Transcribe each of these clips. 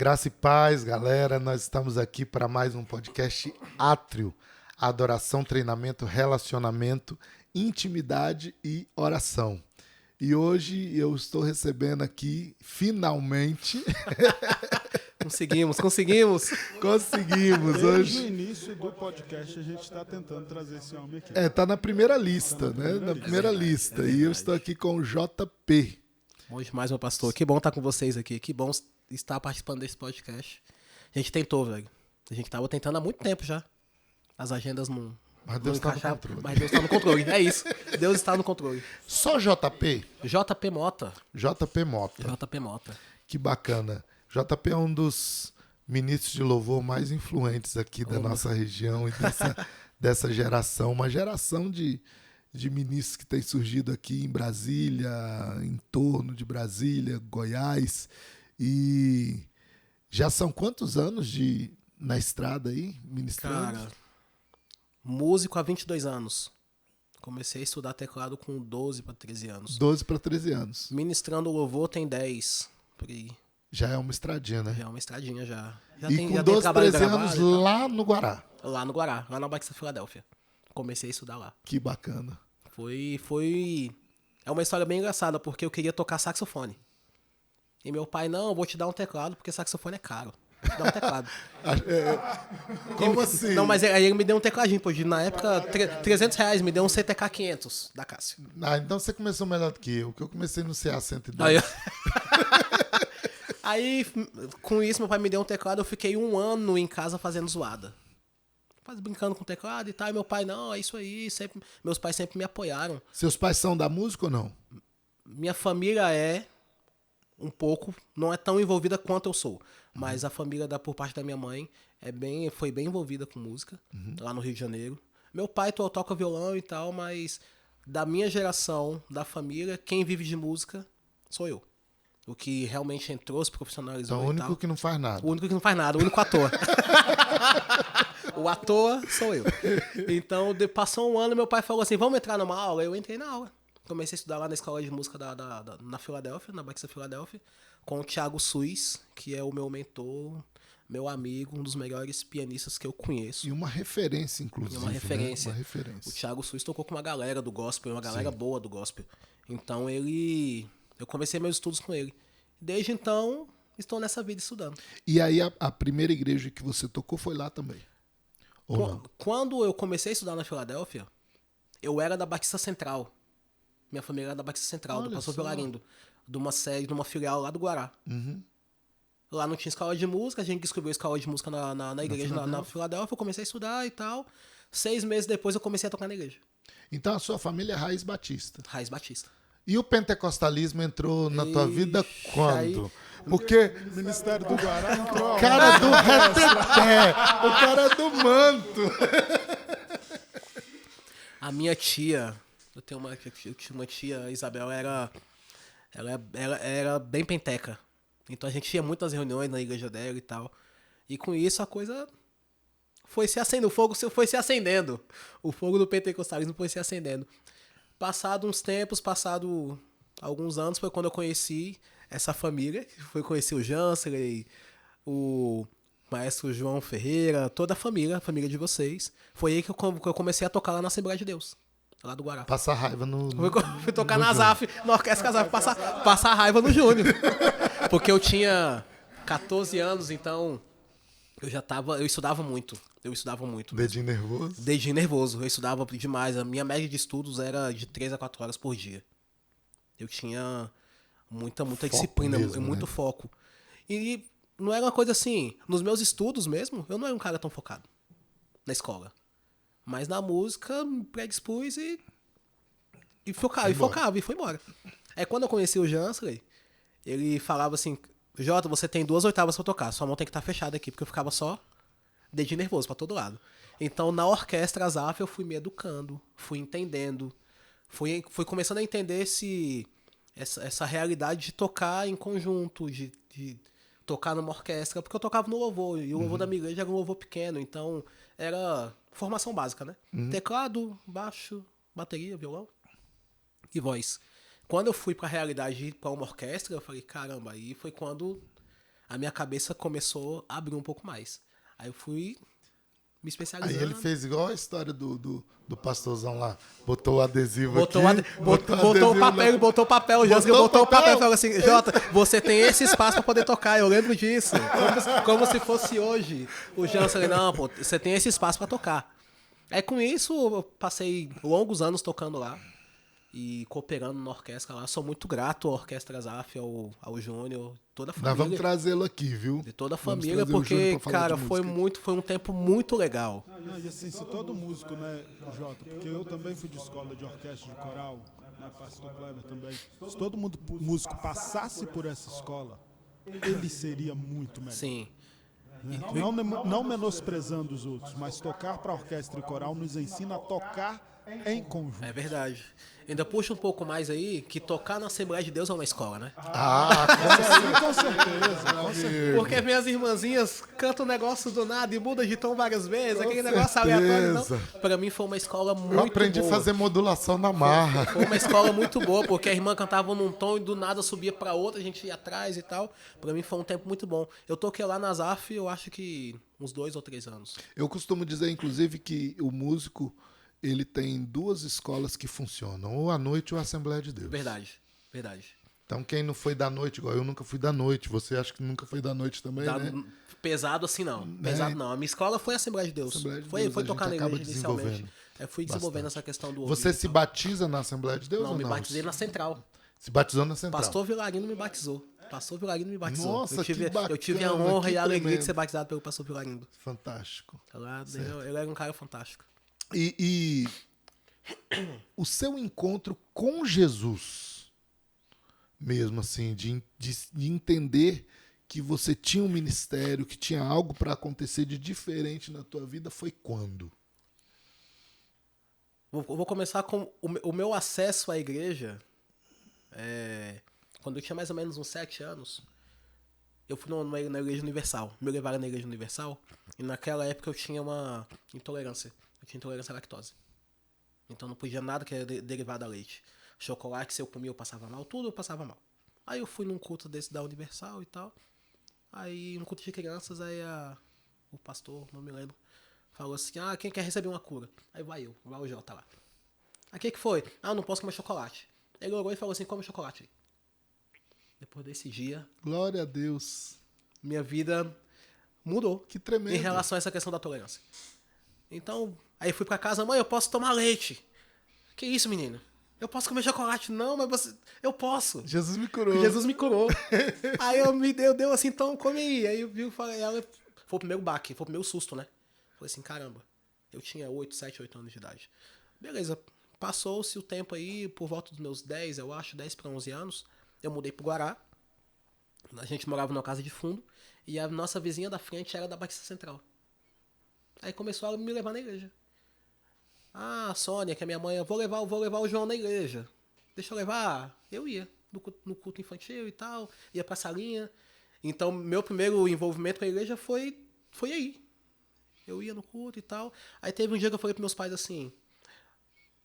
Graça e paz, galera. Nós estamos aqui para mais um podcast Átrio. Adoração, treinamento, relacionamento, intimidade e oração. E hoje eu estou recebendo aqui, finalmente... Conseguimos. Conseguimos Desde hoje. o início do podcast a gente está tentando trazer esse homem aqui. Tá na primeira lista, né? Na primeira lista. E eu estou aqui com o JP. Bom demais, meu pastor. Que bom estar com vocês aqui. Que bom estar participando desse podcast. A gente tentou, velho. A gente tava tentando há muito tempo já. As agendas não... Mas Deus está no controle. Mas Deus está no controle. É isso. Deus está no controle. Só JP? JP Mota. JP Mota. JP Mota. Que bacana. JP é um dos ministros de louvor mais influentes aqui da nossa região e dessa geração. Uma geração de ministros que tem surgido aqui em Brasília, em torno de Brasília, Goiás. E já são quantos anos na estrada aí, ministrando? Cara, músico há 22 anos. Comecei a estudar teclado com 12 para 13 anos. 12 para 13 anos. Ministrando louvor tem 10 por aí. Já é uma estradinha, né? Já é uma estradinha já. E com 12, 13 anos lá no Guará. Lá no Guará, lá na Batista Filadélfia. Comecei a estudar lá. Que bacana. Foi... É uma história bem engraçada, porque eu queria tocar saxofone. E meu pai, não, eu vou te dar um teclado, porque saxofone é caro. Vou te dar um teclado. Como assim? Não, mas aí ele me deu um tecladinho, pô. Na época, R$300, me deu um CTK 500 da Cássio. Ah, então você começou melhor do que eu comecei no CA 110. Aí, com isso, meu pai me deu um teclado, eu fiquei 1 ano em casa fazendo zoada. Brincando com o teclado e tal, e meu pai, não, é isso aí, meus pais sempre me apoiaram. Seus pais são da música ou não? Minha família é um pouco, não é tão envolvida quanto eu sou, mas a família por parte da minha mãe foi bem envolvida com música, lá no Rio de Janeiro. Meu pai toca violão e tal, mas da minha geração, da família, quem vive de música sou eu. O que realmente entrou, se profissionalizou. Então, o único que não faz nada. O único que não faz nada, o único ator. O ator sou eu. Então, passou 1 ano, meu pai falou assim, vamos entrar numa aula? Eu entrei na aula. Comecei a estudar lá na escola de música na Filadélfia, na Batista Filadélfia, com o Thiago Suis, que é o meu mentor, meu amigo, um dos melhores pianistas que eu conheço. E uma referência, inclusive. Uma referência. Né? Uma referência. O Thiago Suis tocou com uma galera do gospel, uma galera boa do gospel. Então, eu comecei meus estudos com ele. Desde então, estou nessa vida estudando. E aí, a primeira igreja que você tocou foi lá também? Ou não? Quando eu comecei a estudar na Filadélfia, eu era da Batista Central. Minha família era da Batista Central, do pastor Violarindo. De uma filial lá do Guará. Uhum. Lá não tinha escola de música, a gente descobriu a escola de música na igreja, na Filadélfia. Eu comecei a estudar e tal. 6 meses depois eu comecei a tocar na igreja. Então a sua família é raiz batista. Raiz Batista. E o pentecostalismo entrou na tua vida quando? Aí... Porque O Ministério do Guará entrou. o cara do reteté, o cara do manto. A minha tia, eu tinha uma tia, Isabel, ela era bem penteca. Então a gente tinha muitas reuniões na igreja dela e tal. E com isso a coisa foi se acendendo, o fogo foi se acendendo. O fogo do pentecostalismo foi se acendendo. Passado uns tempos, passado alguns anos, foi quando eu conheci essa família. Foi conhecer o Jansley, o maestro João Ferreira, toda a família de vocês. Foi aí que eu comecei a tocar lá na Assembleia de Deus, lá do Guará. Passar raiva no Fui tocar na Azaf, na Orquestra Azaf, passar raiva no Júnior. Porque eu tinha 14 anos, então eu estudava muito. Dedinho nervoso. Dedinho nervoso, eu estudava demais. A minha média de estudos era de 3 a 4 horas por dia. Eu tinha muita disciplina, mesmo, muito né? foco. E não era uma coisa assim, nos meus estudos mesmo, eu não era um cara tão focado na escola. Mas na música, me predispus e focava, e foi embora. Aí quando eu conheci o Jansley, ele falava assim, Jota, você tem 2 oitavas pra tocar, sua mão tem que estar fechada aqui, porque eu ficava só dedinho nervoso pra todo lado. Então, na Orquestra Azaf, eu fui me educando, fui entendendo, fui começando a entender essa realidade de tocar em conjunto, de tocar numa orquestra, porque eu tocava no louvor, e o louvor da minha igreja era um louvor pequeno, então era formação básica, né? Teclado, baixo, bateria, violão e voz. Quando eu fui pra realidade de ir pra uma orquestra, eu falei, caramba, aí foi quando a minha cabeça começou a abrir um pouco mais. Aí eu fui me Aí especializando. ele fez igual a história do pastorzão lá. Botou o adesivo Botou, aqui. botou o papel, ele botou o papel, o Jânio botou o papel e falou assim, Jota, você tem esse espaço pra poder tocar, eu lembro disso. Como se fosse hoje. O Jânio falou, não, pô, você tem esse espaço pra tocar. Aí com isso, eu passei longos anos tocando lá e cooperando na orquestra lá. Sou muito grato à Orquestra Zaf, ao Júnior, toda a família. Nós vamos trazê-lo aqui, viu? De toda a Vamos família, trazer o Júnior porque, pra falar cara, de foi música. um tempo muito legal. Não, e assim, se todo músico, né, Jota, porque eu também fui de escola de orquestra de coral, né, pastor Kleber também, se todo mundo, músico passasse por essa escola, ele seria muito melhor. Sim. Né? Não menosprezando os outros, mas tocar para orquestra e coral nos ensina a tocar em conjunto. É verdade. Ainda puxa um pouco mais aí, que tocar na Assembleia de Deus é uma escola, né? Ah, Com certeza, com certeza. Porque minhas irmãzinhas cantam um negócio do nada e muda de tom várias vezes, aquele negócio certeza. aleatório. Não. Pra mim foi uma escola muito eu aprendi boa. a fazer modulação na marra. Foi uma escola muito boa, porque a irmã cantava num tom e do nada subia pra outra, a gente ia atrás e tal. Pra mim foi um tempo muito bom. Eu toquei lá na ZAF, eu acho que uns 2 ou 3 anos. Eu costumo dizer, inclusive, que o músico ele tem 2 escolas que funcionam, ou à noite ou a Assembleia de Deus. Verdade, verdade. Então quem não foi da noite, igual eu nunca fui da noite, você acha que nunca foi da noite também, né? Pesado assim não. Pesado não. A minha escola foi a Assembleia de Deus. Assembleia de Foi Deus, a tocar na gente acaba igreja inicialmente. desenvolvendo Eu fui desenvolvendo essa questão do Você ouvido se e tal. batiza na Assembleia de Deus Não, ou me não? batizei na Central. Se batizou na Central. Pastor Vilarino me batizou. Pastor Vilarino me batizou. Nossa, eu tive, que bacana, eu tive a honra que e a alegria tremendo. de ser batizado pelo pastor Vilarino. Fantástico. Ele era um cara fantástico. E o seu encontro com Jesus, mesmo assim, de entender que você tinha um ministério, que tinha algo para acontecer de diferente na tua vida, foi quando? Eu vou começar com o meu acesso à igreja. Quando eu tinha mais ou menos uns 7 anos, eu fui na Igreja Universal. Me levaram na Igreja Universal e naquela época eu tinha uma intolerância. Eu tinha intolerância à lactose. Então não podia nada que era derivado a leite. Chocolate, se eu comia, eu passava mal. Tudo eu passava mal. Aí eu fui num culto desse da Universal e tal. Aí, um culto de crianças, aí o pastor, não me lembro, falou assim, quem quer receber uma cura? Aí vai o Jota lá. Aí o que foi? Eu não posso comer chocolate. Ele orou e falou assim, come chocolate aí. Depois desse dia, Glória a Deus. minha vida mudou. Que tremendo. Em relação a essa questão da tolerância. Então, aí fui pra casa, mãe, eu posso tomar leite. Que isso, menino? Eu posso comer chocolate? Não, mas você... Eu posso. Jesus me curou. Jesus me curou. Aí deu assim, então come aí. Aí eu vi, falei, ela foi o primeiro baque, foi o primeiro susto, né? Falei assim, caramba, eu tinha 7, 8 anos de idade. Beleza, passou-se o tempo aí, por volta dos meus 10, eu acho, 10 para 11 anos, eu mudei pro Guará. A gente morava numa casa de fundo e a nossa vizinha da frente era da Batista Central. Aí começou a me levar na igreja. Sônia, que é minha mãe, eu vou levar o João na igreja. Deixa eu levar. Eu ia no culto infantil e tal, ia pra salinha. Então, meu primeiro envolvimento com a igreja foi aí. Eu ia no culto e tal. Aí teve um dia que eu falei pros meus pais assim,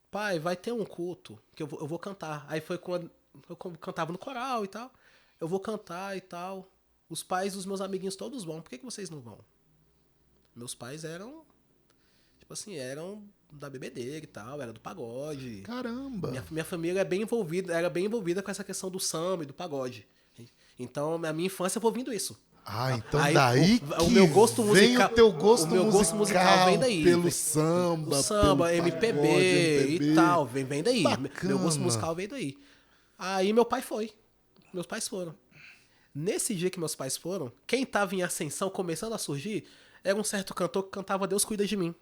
pai, vai ter um culto que eu vou cantar. Aí foi quando eu cantava no coral e tal. Eu vou cantar e tal. Os pais dos meus amiguinhos todos vão. Por que vocês não vão? Meus pais eram, tipo assim, eram da bebedeira e tal, era do pagode. Caramba. Minha família era bem envolvida com essa questão do samba e do pagode. Então, na minha infância, eu vou ouvindo isso. Então Aí, daí o meu gosto vem musical, o teu gosto musical vem daí. pelo samba, O samba, pelo MPB, pagode, e tal, vem daí. Bacana. Meu gosto musical vem daí. Aí meu pai foi. Meus pais foram. Nesse dia que meus pais foram, quem tava em ascensão, começando a surgir, era um certo cantor que cantava Deus Cuida de Mim.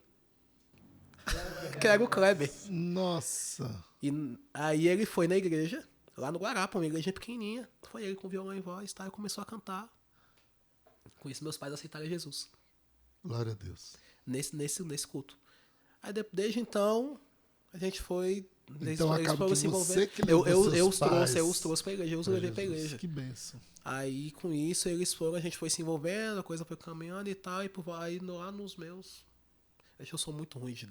Que era o Kleber. Nossa. E aí ele foi na igreja, lá no Guará, uma igreja pequenininha. Foi ele com violão e voz, tá? E começou a cantar. Com isso, meus pais aceitaram Jesus. Glória a Deus. Nesse culto. Aí desde então, a gente foi... Então acaba que se você que eu levou seus os pais trouxe pra igreja, eu os levei pra igreja. Que bênção. Aí com isso eles foram, a gente foi se envolvendo, a coisa foi caminhando e tal, e aí lá nos meus... Eu sou muito ruim de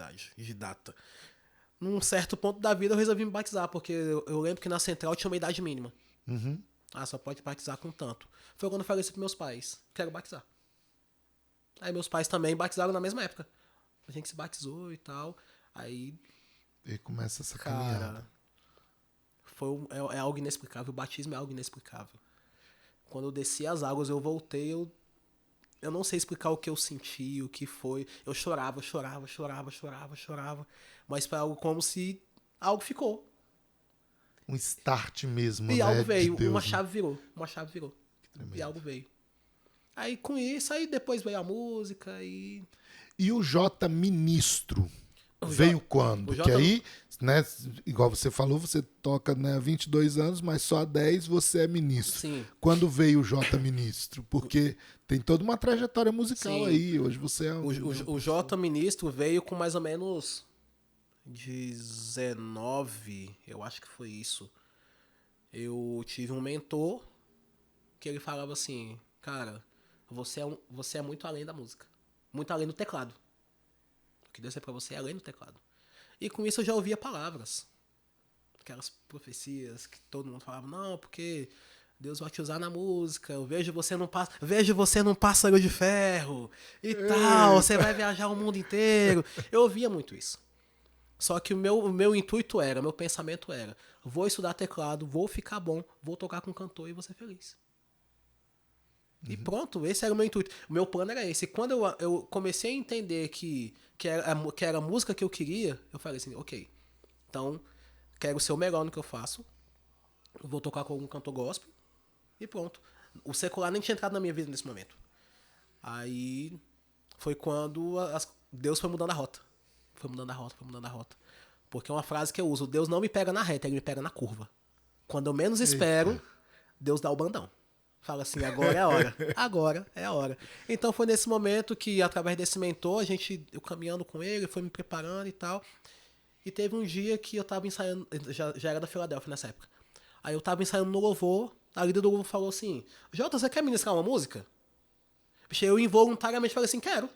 data. Num certo ponto da vida eu resolvi me batizar, porque eu lembro que na central tinha uma idade mínima. Uhum. Ah, só pode batizar com tanto. Foi quando eu falei isso pros meus pais. Quero batizar. Aí meus pais também batizaram na mesma época. A gente se batizou e tal. Aí, E começa essa caminhada. cara, é algo inexplicável. O batismo é algo inexplicável. Quando eu desci as águas, eu voltei, eu não sei explicar o que eu senti, o que foi. Eu chorava. Mas foi algo como se algo ficou. Um start mesmo, E né? algo veio, de Deus, uma né? chave virou. E algo veio. Aí com isso, aí depois veio a música e... E o J Ministro O veio J- quando? o J- Que aí, né, igual você falou, você toca, né, há 22 anos, mas só há 10 você é ministro. Sim. Quando veio o J Ministro? Porque tem toda uma trajetória musical Sim. aí. Hoje você é O J Ministro veio com mais ou menos 19, eu acho que foi isso. Eu tive um mentor que ele falava assim, cara, você é muito além da música. Muito além do teclado. O que Deus é pra você é além do teclado. E com isso eu já ouvia palavras. Aquelas profecias que todo mundo falava, não, porque Deus vai te usar na música, eu vejo você num pássaro de ferro e tal, você vai viajar o mundo inteiro. Eu ouvia muito isso. Só que o meu intuito era, meu pensamento era, vou estudar teclado, vou ficar bom, vou tocar com cantor e vou ser feliz. E pronto, esse era o meu intuito. O meu plano era esse. E quando eu comecei a entender que era a música que eu queria, eu falei assim, ok, então quero ser o melhor no que eu faço, vou tocar com algum cantor gospel e pronto. O secular nem tinha entrado na minha vida nesse momento. Aí foi quando Deus foi mudando a rota. Foi mudando a rota. Porque é uma frase que eu uso, Deus não me pega na reta, ele me pega na curva. Quando eu menos espero, Deus dá o bandão. Fala assim, agora é a hora. Agora é a hora. Então foi nesse momento que, através desse mentor, eu caminhando com ele, foi me preparando e tal. E teve um dia que eu tava ensaiando, já era da Filadélfia nessa época. Aí eu tava ensaiando no louvor, a líder do louvor falou assim, Jota, você quer ministrar uma música? Bicho, eu involuntariamente falei assim, quero.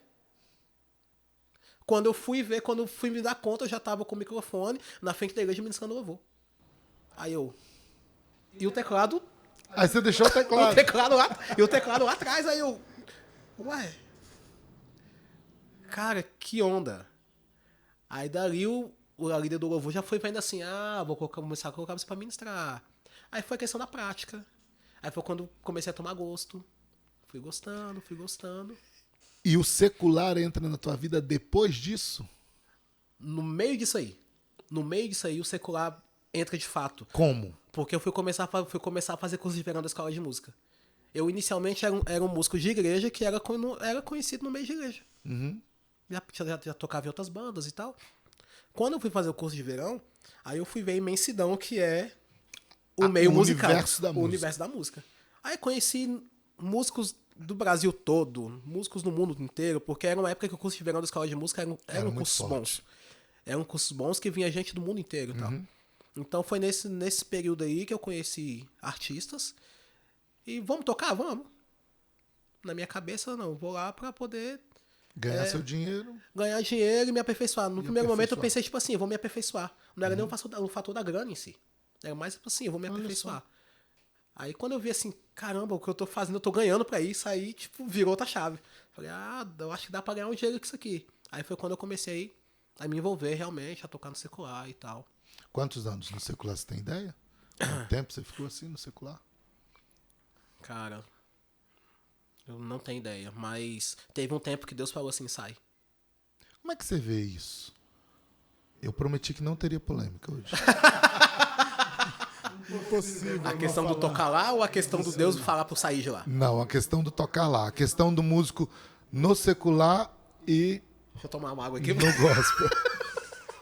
Quando eu fui me dar conta, eu já tava com o microfone na frente da igreja ministrando louvor. Aí eu... E o teclado... Aí você deixou o teclado. o teclado lá atrás, aí eu... Ué... Cara, que onda. Aí dali a líder do louvor já foi vendo assim, vou começar a colocar você pra ministrar. Aí foi a questão da prática. Aí foi quando comecei a tomar gosto. Fui gostando. E o secular entra na tua vida depois disso? No meio disso aí, o secular entra de fato. Como? Porque eu fui começar a fazer curso de verão da escola de música. Eu inicialmente era um músico de igreja que era conhecido no meio de igreja. Já tocava em outras bandas e tal. Quando eu fui fazer o curso de verão, aí eu fui ver a imensidão que é o meio musical. O universo da música. Aí conheci músicos do Brasil todo, músicos do mundo inteiro, porque era uma época que o curso de verão da escola de música eram cursos bons. Eram cursos bons que vinha gente do mundo inteiro e tal. Então foi nesse período aí que eu conheci artistas. E vamos tocar? Vamos. Na minha cabeça, não. Vou lá pra poder... Ganhar seu dinheiro. Ganhar dinheiro e me aperfeiçoar. No primeiro momento eu pensei, tipo assim, eu vou me aperfeiçoar. Não era nem o fator da grana em si. Era mais, tipo assim, eu vou me aperfeiçoar. Aí quando eu vi assim, caramba, o que eu tô fazendo, eu tô ganhando pra isso, aí, tipo, virou outra chave. Falei, eu acho que dá pra ganhar um dinheiro com isso aqui. Aí foi quando eu comecei a me envolver realmente, a tocar no secular e tal. Quantos anos no secular, você tem ideia? Quanto tempo você ficou assim no secular? Cara, eu não tenho ideia, mas teve um tempo que Deus falou assim, sai. Como é que você vê isso? Eu prometi que não teria polêmica hoje. Impossível. A questão do tocar lá ou a questão do Deus falar pro sair de lá? Não, a questão do tocar lá. A questão do músico no secular e Deixa eu tomar uma água aqui. no gospel.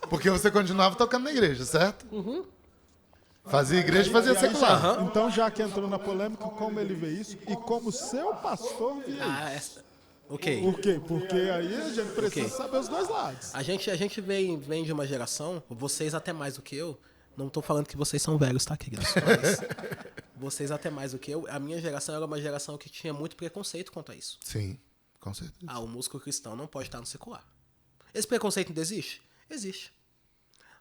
Porque você continuava tocando na igreja, certo? Fazia igreja e fazia secular. Então, já que entrou na polêmica, como ele vê isso e como seu pastor vê isso. Ok. Por quê? Porque aí a gente precisa saber os dois lados. A gente vem de uma geração, vocês até mais do que eu, não tô falando que vocês são velhos, tá, queridos? Mas vocês até mais do que eu, a minha geração era uma geração que tinha muito preconceito quanto a isso. Sim, com certeza. O músico cristão não pode estar no secular. Esse preconceito ainda existe? Existe.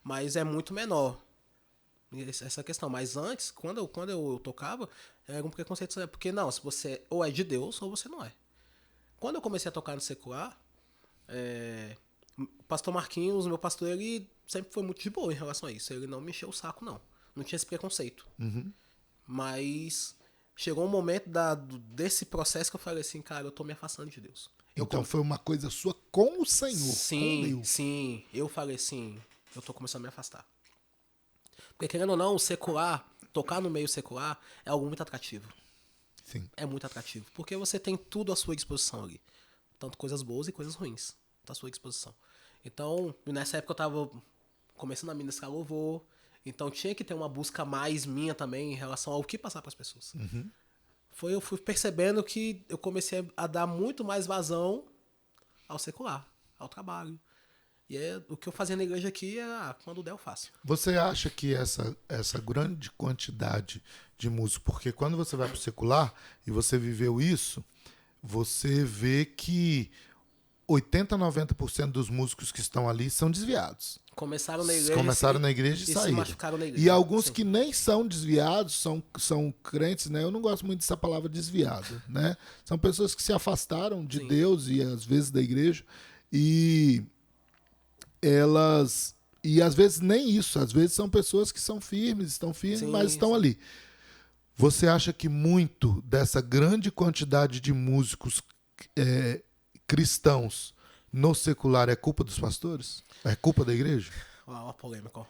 Mas é muito menor. essa questão. Mas antes, quando eu tocava, era um preconceito. Porque não, se você ou é de Deus ou você não é. Quando eu comecei a tocar no secular, o pastor Marquinhos, meu pastor, ele sempre foi muito de boa em relação a isso. Ele não me encheu o saco, não. Não tinha esse preconceito. Mas chegou um momento desse processo que eu falei assim, cara, eu tô me afastando de Deus. Então foi uma coisa sua com o Senhor, com Deus. Sim. Eu falei assim, eu tô começando a me afastar. Porque querendo ou não, o secular, tocar no meio secular é algo muito atrativo. Sim. É muito atrativo. Porque você tem tudo à sua disposição ali. Tanto coisas boas e coisas ruins. À sua disposição. Então, nessa época eu tava começando a ministrar louvor. Então tinha que ter uma busca mais minha também em relação ao que passar para as pessoas. Eu fui percebendo que eu comecei a dar muito mais vazão ao secular, ao trabalho. E o que eu fazia na igreja aqui quando der eu faço. Você acha que essa grande quantidade de músicos, porque quando você vai para o secular e você viveu isso, você vê que 80, 90% dos músicos que estão ali são desviados. Começaram na igreja, e se saíram. machucaram na igreja. E alguns Sim. que nem são desviados, são crentes, né? Eu não gosto muito dessa palavra desviado, né? São pessoas que se afastaram de Deus e às vezes da igreja e às vezes nem isso, às vezes são pessoas que são firmes, estão firmes, mas estão ali. Você acha que muito dessa grande quantidade de músicos cristãos no secular é culpa dos pastores? É culpa da igreja? Ó a polêmica.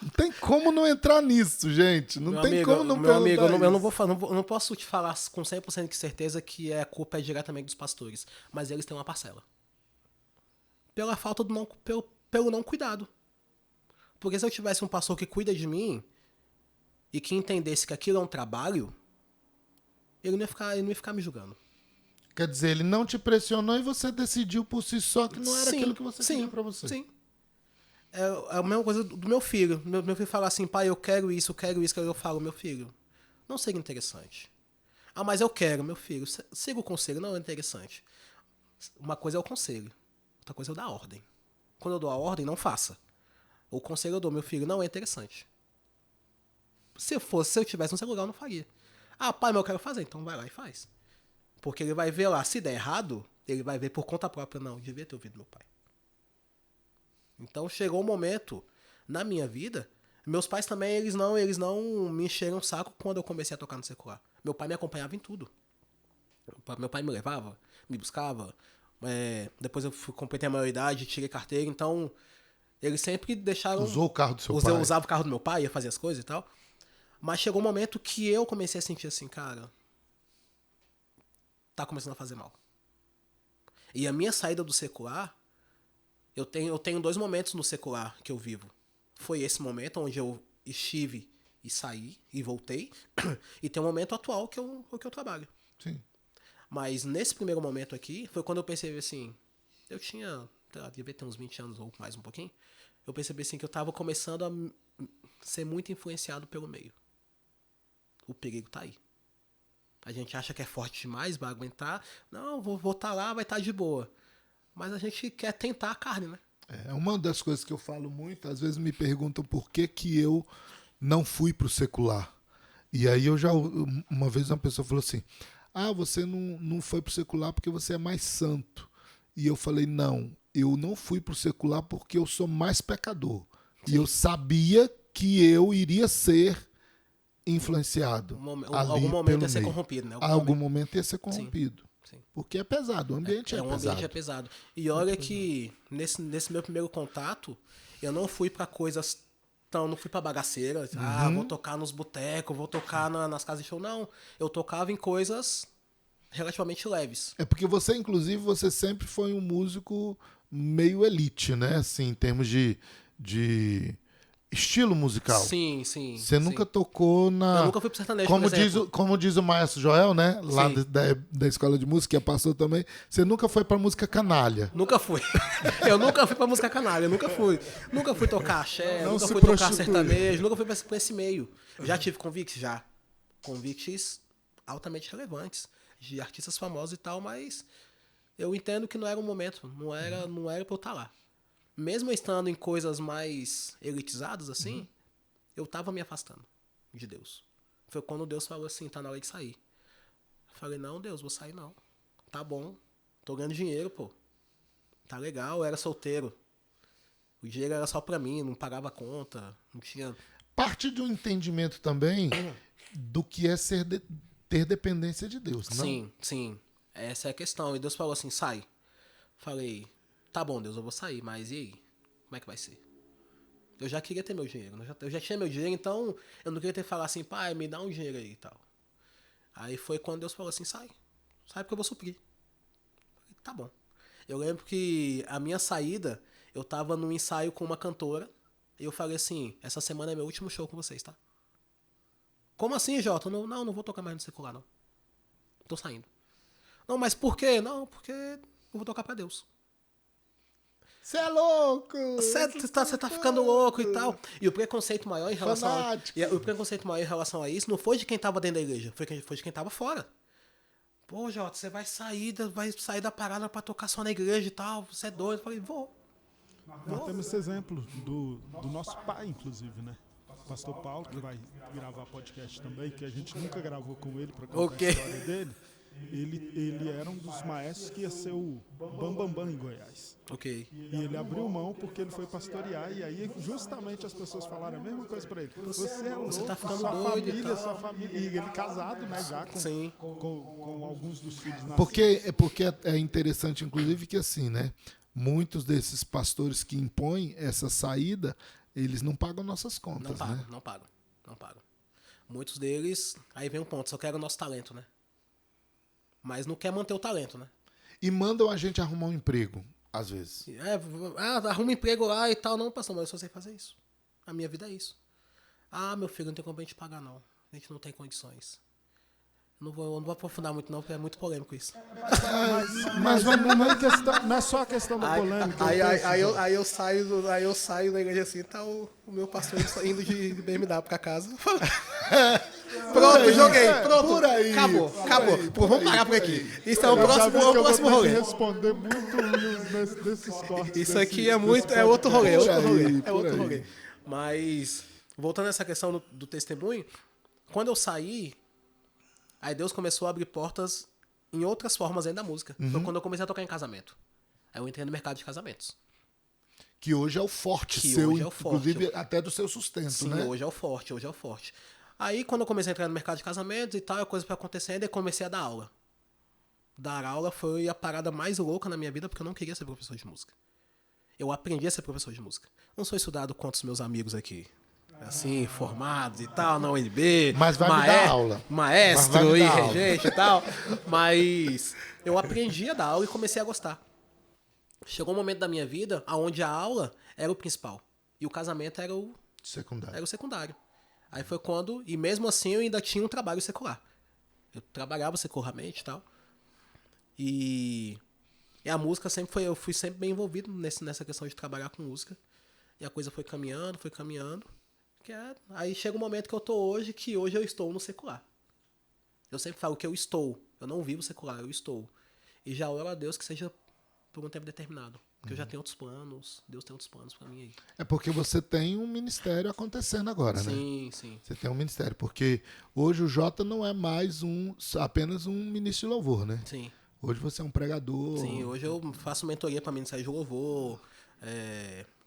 Não tem como não entrar nisso, gente. Não tem como não meu amigo, perguntar eu isso. não posso te falar com 100% de certeza que a culpa é diretamente dos pastores, mas eles têm uma parcela. Pela falta pelo não cuidado. Porque se eu tivesse um pastor que cuida de mim e que entendesse que aquilo é um trabalho, ele não ia ficar me julgando. Quer dizer, ele não te pressionou e você decidiu por si só que não era aquilo que você queria pra você. Sim. É a mesma coisa do meu filho. Meu filho fala assim, pai, eu quero isso. Eu falo, meu filho, não seria interessante. Ah, mas eu quero, meu filho, siga o conselho, não é interessante. Uma coisa é o conselho, outra coisa é eu dar a ordem. Quando eu dou a ordem, não faça. O conselho eu dou, meu filho, não é interessante. Se eu tivesse no seu lugar, eu não faria. Ah, pai, mas eu quero fazer, então vai lá e faz. Porque ele vai ver lá, se der errado, ele vai ver por conta própria, não, devia ter ouvido meu pai. Então chegou um momento na minha vida, meus pais também, eles não me encheram o saco quando eu comecei a tocar no secular. Meu pai me acompanhava em tudo. Meu pai me levava, me buscava, depois eu completei a maioridade, tirei carteira, então eles sempre deixaram... Usou o carro do seu pai? Eu usava o carro do meu pai, ia fazer as coisas e tal. Mas chegou um momento que eu comecei a sentir assim, cara, tá começando a fazer mal. E a minha saída do secular, eu tenho 2 momentos no secular que eu vivo. Foi esse momento onde eu estive e saí e voltei, e tem um momento atual que eu trabalho. Sim. Mas nesse primeiro momento aqui, foi quando eu percebi assim, eu tinha, devia ter uns 20 anos ou mais um pouquinho, eu percebi assim que eu tava começando a ser muito influenciado pelo meio. O perigo tá aí. A gente acha que é forte demais, vai aguentar. Não, vou estar lá, vai estar de boa. Mas a gente quer tentar a carne, né? É uma das coisas que eu falo muito, às vezes me perguntam por que eu não fui pro secular. E aí uma vez uma pessoa falou assim, você não foi pro secular porque você é mais santo. E eu falei, não, eu não fui pro secular porque eu sou mais pecador. Sim. E eu sabia que eu iria ser influenciado. Algum momento ia ser corrompido, né? Algum momento ia ser corrompido. Sim. Porque é pesado, o ambiente é pesado. O ambiente é pesado. E olha que nesse meu primeiro contato, eu não fui pra coisas não fui pra bagaceira. Vou tocar nos botecos, vou tocar nas casas de show. Não, eu tocava em coisas relativamente leves. É porque você, inclusive, você sempre foi um músico meio elite, né? Assim, em termos de estilo musical. Sim. Você nunca tocou na... Eu nunca fui pro sertanejo, como diz o maestro Joel, né? Lá da escola de música, que passou também. Você nunca foi pra música canalha. Nunca fui. Eu nunca fui pra música canalha. Nunca fui tocar axé, nunca fui tocar sertanejo, nunca fui pra esse meio. Já tive convites? Já. Convites altamente relevantes. De artistas famosos e tal, mas eu entendo que não era o momento. Não era pra eu estar lá. mesmo estando em coisas mais elitizadas assim, eu tava me afastando de Deus. Foi quando Deus falou assim, tá na hora de sair. Eu falei, não, Deus, vou sair não. Tá bom, tô ganhando dinheiro, pô. Tá legal, eu era solteiro. O dinheiro era só pra mim, não pagava conta, não tinha... Parte de um entendimento também do que é ter dependência de Deus, não? Sim, sim. Essa é a questão. E Deus falou assim, sai. Falei, tá bom, Deus, eu vou sair, mas e aí? Como é que vai ser? Eu já queria ter meu dinheiro. Eu já tinha meu dinheiro, então eu não queria ter que falar assim, pai, me dá um dinheiro aí e tal. Aí foi quando Deus falou assim, sai. Sai porque eu vou suprir. Falei, tá bom. Eu lembro que a minha saída, eu tava num ensaio com uma cantora, e eu falei assim, essa semana é meu último show com vocês, tá? Como assim, Jota? Não vou tocar mais no secular, não. Tô saindo. Não, mas por quê? Não, porque eu vou tocar pra Deus. Você é louco! Você tá ficando louco e tal. E o preconceito maior em relação Fanático. o preconceito maior em relação a isso não foi de quem tava dentro da igreja, foi de quem tava fora. Pô, Jota, você vai sair da parada pra tocar só na igreja e tal. Você é doido. Eu falei, vou. Nós temos esse exemplo do nosso pai, inclusive, né? O pastor Paulo, que vai gravar podcast também, que a gente nunca gravou com ele para contar Ok. a história dele. Ele era um dos maestros que ia ser o Bambambam em Goiás. Ok. E ele abriu mão porque ele foi pastorear, e aí justamente as pessoas falaram a mesma coisa pra ele. Você é louco, tá ficando sua doido e família, tal. sua família. E ele casado, né, já Sim. com alguns dos filhos nascidos. Porque é interessante, inclusive, que assim, né? Muitos desses pastores que impõem essa saída, eles não pagam nossas contas, né? Não pagam. Muitos deles, aí vem um ponto, só querem o nosso talento, né? Mas não quer manter o talento, né? E mandam a gente arrumar um emprego, às vezes. Arruma emprego lá e tal. Não, pastor, mas eu só sei fazer isso. A minha vida é isso. Ah, meu filho, não tem como a gente pagar, não. A gente não tem condições. Eu não vou aprofundar muito, não, porque é muito polêmico isso. Mas não é só a questão da polêmica. Aí eu saio da igreja assim, tá o meu pastor indo de BMW pra casa. Pronto, joguei. Pronto. por aí, Acabou. Pô, vamos parar por aqui. Isso é o Eu já vi que eu vou próximo ter rolê. que responder muito desses cortes. Isso desse- aqui é desse outro rolê, é podcast. outro rolê. por É outro aí. rolê. Mas, voltando a essa questão do testemunho, quando eu saí, aí Deus começou a abrir portas em outras formas ainda da música. Foi quando eu comecei a tocar em casamento. Aí eu entrei no mercado de casamentos. Que hoje é o forte Que seu, hoje é o forte. inclusive até do seu sustento, Sim, né? hoje é o forte. Aí quando eu comecei a entrar no mercado de casamentos e tal, a coisa foi acontecendo, eu comecei a dar aula. Dar aula foi a parada mais louca na minha vida, porque eu não queria ser professor de música. Eu aprendi a ser professor de música. Não sou estudado quanto os meus amigos aqui. Assim, formados e tal, na UNB. Mas vai me dar aula. Mas vai Maestro me e dar aula. regente e tal. Mas eu aprendi a dar aula e comecei a gostar. Chegou um momento da minha vida onde a aula era o principal. E o casamento era o Secundário. secundário. Aí foi quando... E mesmo assim eu ainda tinha um trabalho secular. Eu trabalhava secularmente e tal. E a música sempre foi... Eu fui sempre bem envolvido nessa questão de trabalhar com música. E a coisa foi caminhando. Aí chega um momento que eu tô hoje, que hoje eu estou no secular. Eu sempre falo que eu estou. Eu não vivo secular, eu estou. E já oro a Deus que seja por um tempo determinado. Porque eu já tenho outros planos. Deus tem outros planos pra mim aí. É porque você tem um ministério acontecendo agora, né? Sim, sim. Você tem um ministério. Porque hoje o Jota não é mais apenas um ministro de louvor, né? Sim. Hoje você é um pregador. Sim, hoje eu faço mentoria para ministério de louvor,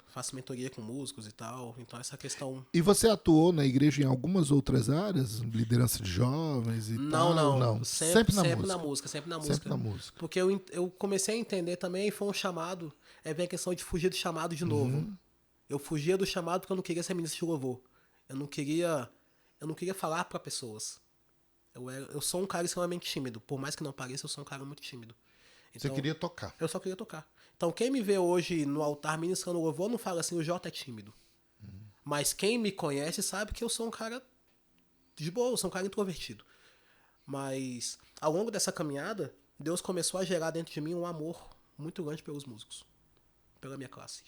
faço mentoria com músicos e tal. Então essa questão... E você atuou na igreja em algumas outras áreas? Liderança de jovens e tal? Não. Sempre na Sempre música. na música, sempre na Sempre música. na música. Porque eu comecei a entender também, foi um chamado, vem a questão de fugir do chamado de novo. Eu fugia do chamado porque eu não queria ser ministro de louvor. Eu não queria falar para pessoas. Eu sou um cara extremamente tímido. Por mais que não pareça, eu sou um cara muito tímido. Você Então, queria tocar. eu só queria tocar. Então, quem me vê hoje no altar ministrando louvor não fala assim, o Jota é tímido. Mas quem me conhece sabe que eu sou um cara de boa, eu sou um cara introvertido. Mas, ao longo dessa caminhada, Deus começou a gerar dentro de mim um amor muito grande pelos músicos. Pela minha classe.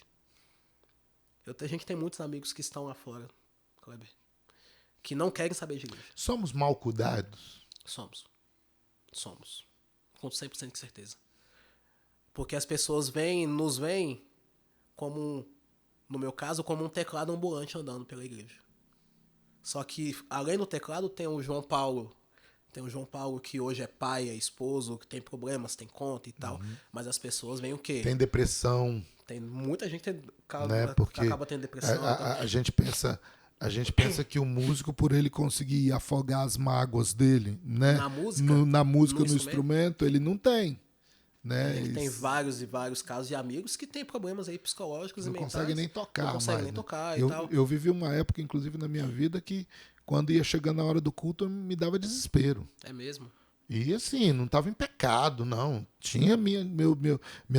A gente tem muitos amigos que estão lá fora, Kleber, que não querem saber de igreja. Somos mal cuidados? Somos. Com 100% de certeza. Porque as pessoas nos veem no meu caso, como um teclado ambulante andando pela igreja. Só que, além do teclado, tem o João Paulo. Tem o João Paulo que hoje é pai, é esposo, que tem problemas, tem conta e tal. Mas as pessoas veem o quê? Tem depressão. Tem muita gente Né? que Porque acaba tendo depressão. a gente pensa que o músico, por ele conseguir afogar as mágoas dele, né? Na música, no instrumento, ele não tem. Né? Tem vários e vários casos de amigos que têm problemas aí psicológicos e Não mentais. consegue nem tocar. Não consegue mais, nem né? tocar e tal. Eu vivi uma época, inclusive, na minha vida, que quando ia chegando a hora do culto, me dava desespero. É mesmo? E assim, não estava em pecado, não. Tinha minha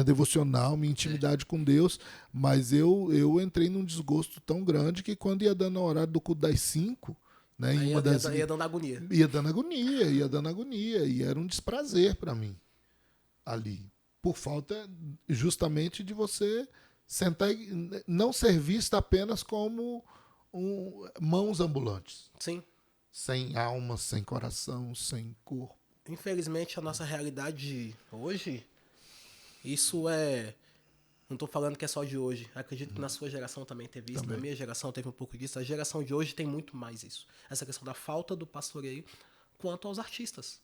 devocional, minha intimidade com Deus, mas eu entrei num desgosto tão grande que quando ia dando o horário do culto das 5, né, Aí ia dando agonia. ia dando agonia, e era um desprazer para mim ali, por falta justamente de você sentar e não ser vista apenas como mãos ambulantes, Sim. sem alma, sem coração, sem corpo. Infelizmente, a nossa realidade hoje, isso é... Não tô falando que é só de hoje. Acredito que na sua geração também teve isso. Também. Na minha geração teve um pouco disso. A geração de hoje tem muito mais isso. Essa questão da falta do pastoreio quanto aos artistas.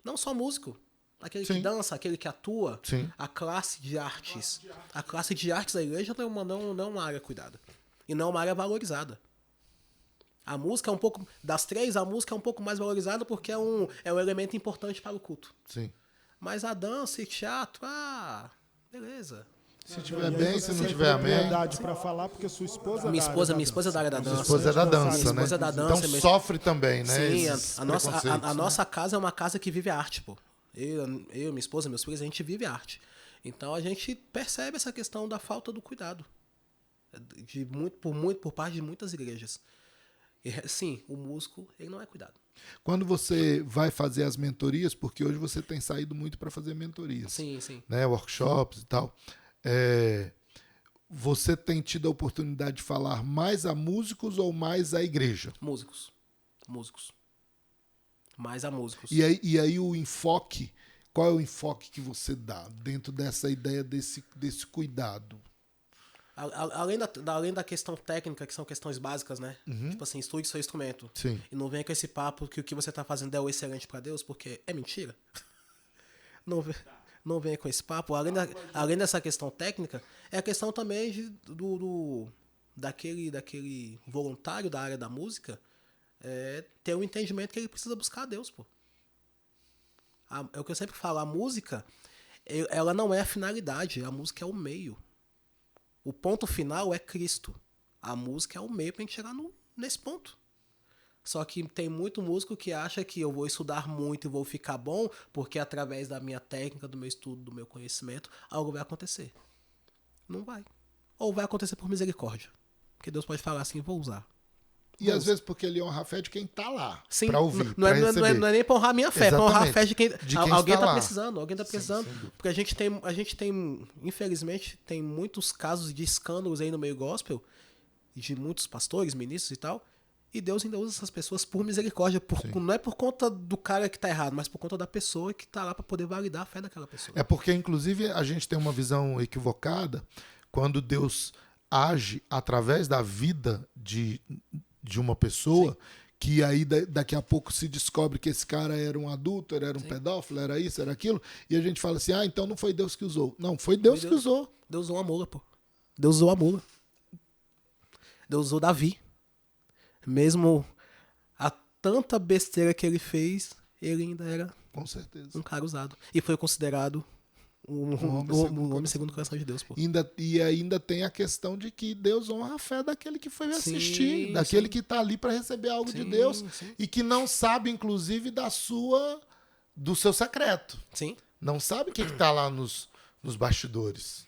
Não só músico. Aquele Sim. que dança, aquele que atua. Sim. A classe de artes. A classe de artes da igreja não é uma área cuidada. E não é uma área valorizada. A música é um pouco... Das três, a música é um pouco mais valorizada porque é um elemento importante para o culto. Sim. Mas a dança e teatro, beleza. Se tiver bem, se não tiver amém. Verdade para falar porque sua esposa Minha esposa é da área da dança. Sua esposa é da dança, Minha né? esposa é da dança. Então sofre também, né? Sim, esses a preconceitos, nossa casa é uma casa que vive a arte, pô. Eu, minha esposa, meus filhos, a gente vive a arte. Então a gente percebe essa questão da falta do cuidado. Por parte de muitas igrejas. E, sim, o músico, ele não é cuidado. Quando você vai fazer as mentorias, porque hoje você tem saído muito para fazer mentorias, Sim, sim. né? Workshops e tal, você tem tido a oportunidade de falar mais a músicos ou mais à igreja? Músicos. Mais a músicos. E aí o enfoque, qual é o enfoque que você dá dentro dessa ideia desse cuidado? Além da questão técnica, que são questões básicas, né? Tipo assim, estude seu instrumento. Sim. E não venha com esse papo que o que você tá fazendo é o excelente pra Deus, porque é mentira. Não venha com esse papo. Além dessa questão técnica, é a questão também daquele voluntário da área da música ter um entendimento que ele precisa buscar a Deus, pô. É o que eu sempre falo, a música, ela não é a finalidade, a música é o meio. O ponto final é Cristo. A música é o meio pra gente chegar nesse ponto. Só que tem muito músico que acha que eu vou estudar muito e vou ficar bom, porque através da minha técnica, do meu estudo, do meu conhecimento, algo vai acontecer. Não vai. Ou vai acontecer por misericórdia. Porque Deus pode falar assim, vou usar. E às vezes porque ele honra a fé de quem está lá para ouvir, não é nem para honrar a minha fé, é para honrar a fé de quem alguém está precisando. Alguém está precisando. Sim, porque a gente tem, infelizmente, tem muitos casos de escândalos aí no meio gospel, de muitos pastores, ministros e tal, e Deus ainda usa essas pessoas por misericórdia. Não é por conta do cara que está errado, mas por conta da pessoa que está lá para poder validar a fé daquela pessoa. É porque, inclusive, a gente tem uma visão equivocada quando Deus age através da vida de uma pessoa, sim, que aí daqui a pouco se descobre que esse cara era um adulto, era um, sim, pedófilo, era isso, era aquilo, e a gente fala assim, então não foi Deus que usou. Não, foi Deus que usou. Deus usou a mula, pô. Deus usou a mula. Deus usou Davi. Mesmo a tanta besteira que ele fez, ele ainda era, com certeza, um cara usado. E foi considerado um homem segundo o coração de Deus. Pô. E ainda tem a questão de que Deus honra a fé daquele que foi assistir, daquele, sim, que está ali para receber algo, sim, de Deus, sim, e que não sabe, inclusive, do seu secreto. Sim. Não sabe o que está lá nos bastidores.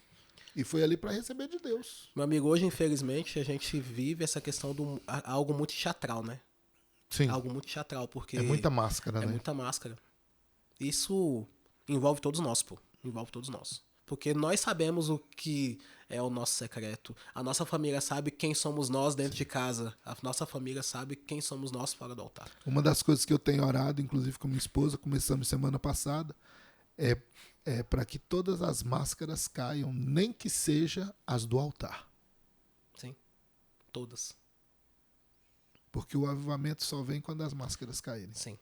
E foi ali para receber de Deus. Meu amigo, hoje, infelizmente, a gente vive essa questão de algo muito teatral, né? Sim. Algo muito teatral, porque... É muita máscara, né? É muita máscara. Isso envolve todos nós, pô. Envolve todos nós. Porque nós sabemos o que é o nosso secreto. A nossa família sabe quem somos nós dentro, sim, de casa. A nossa família sabe quem somos nós fora do altar. Uma das coisas que eu tenho orado, inclusive com minha esposa, começamos semana passada, é é para que todas as máscaras caiam, nem que seja as do altar. Sim. Todas. Porque o avivamento só vem quando as máscaras caírem. Sim.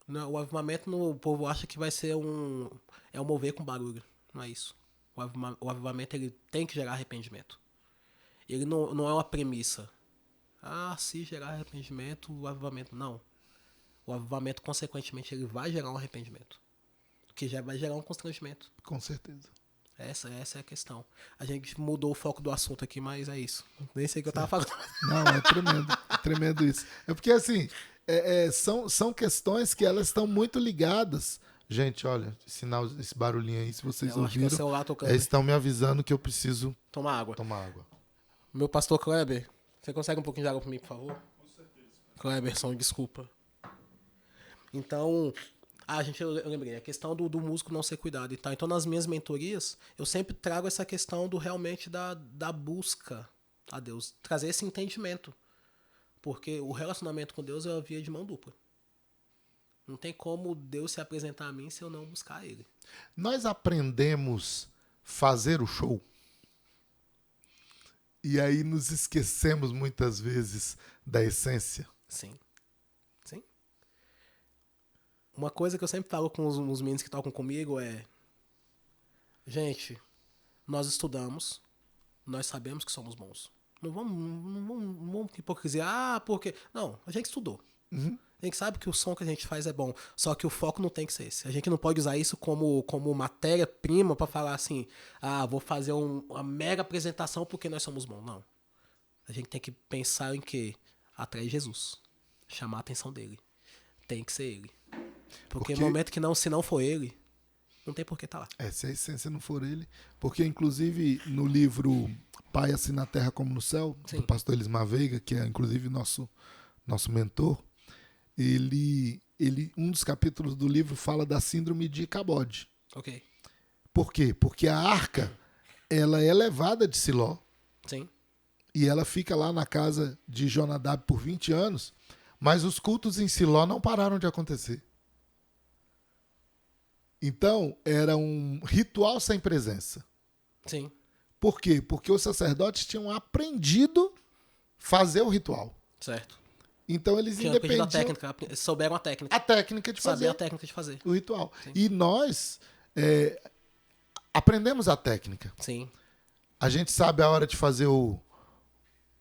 Não, o avivamento, o povo acha que vai ser um mover com barulho. Não é isso. O avivamento ele tem que gerar arrependimento. Ele não é uma premissa. Se gerar arrependimento, o avivamento. Não. O avivamento, consequentemente, ele vai gerar um arrependimento. Que já vai gerar um constrangimento. Com certeza. Essa é a questão. A gente mudou o foco do assunto aqui, mas é isso. Nem sei o que eu tava falando. Não, é tremendo. É tremendo isso. É porque, assim, são questões que elas estão muito ligadas. Gente, olha, esse barulhinho aí, se vocês Eu acho que é o ouviram, celular tocando. eles estão me avisando que eu preciso Tomar água. tomar água. Meu pastor Kleber, você consegue um pouquinho de água pra mim, por favor? Com certeza. Kleberson, desculpa. Então, eu lembrei, a questão do músico não ser cuidado e tal. Então, nas minhas mentorias, eu sempre trago essa questão realmente da busca a Deus. Trazer esse entendimento. Porque o relacionamento com Deus é uma via de mão dupla. Não tem como Deus se apresentar a mim se eu não buscar Ele. Nós aprendemos fazer o show. E aí nos esquecemos muitas vezes da essência. Sim. Sim. Uma coisa que eu sempre falo com os meninos que tocam comigo é... Gente, nós estudamos, nós sabemos que somos bons. Não vamos hipocrisia. Porque... Não, a gente estudou. Uhum. A gente sabe que o som que a gente faz é bom, só que o foco não tem que ser esse. A gente não pode usar isso como matéria-prima para falar assim, vou fazer uma mega apresentação porque nós somos bons. Não. A gente tem que pensar em que atrair Jesus, chamar a atenção dele. Tem que ser ele. Porque no momento que se não for ele, não tem por que estar lá. Se a essência não for ele. Porque, inclusive, no livro Pai, assim na Terra como no Céu, Sim. do pastor Elismar Veiga, que é, inclusive, nosso mentor, um dos capítulos do livro fala da síndrome de Icabode. Ok. Por quê? Porque a arca, ela é levada de Siló Sim. e ela fica lá na casa de Jonadab por 20 anos, mas os cultos em Siló não pararam de acontecer. Então, era um ritual sem presença. Sim. Por quê? Porque os sacerdotes tinham aprendido fazer o ritual. Certo. Então, eles Tinha aprendido independiam a técnica, souberam a técnica. a técnica de Saber fazer a técnica de fazer. o ritual. Sim. E nós aprendemos a técnica. Sim. A gente sabe a hora de fazer